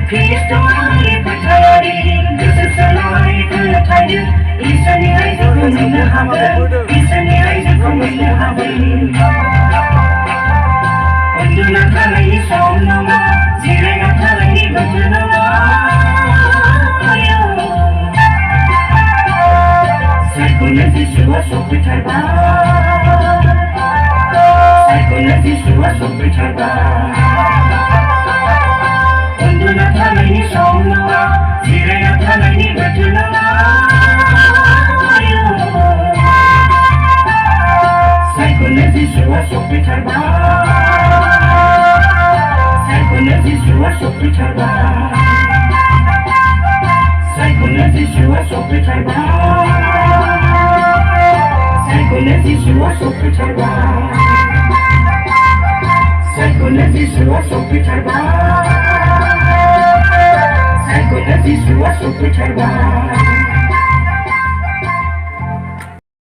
Please don't leave the tiring. This is a life full of tired. Eastern eyes are coming to heaven. Eastern eyes are coming to heaven. When you not tell me so no more, zero not telling me but you know Psychology you are so bitter bad. Psychology you are so bitter bad. When you not tell me so no more, zero not telling me but you know Psychology you are so bitter bad. Psychology you are so bitter bad. Psychology you are so bitter bad. Psychology you are so bitter bad. Psychology you are so bitter bad. Psychology you are so bitter bad.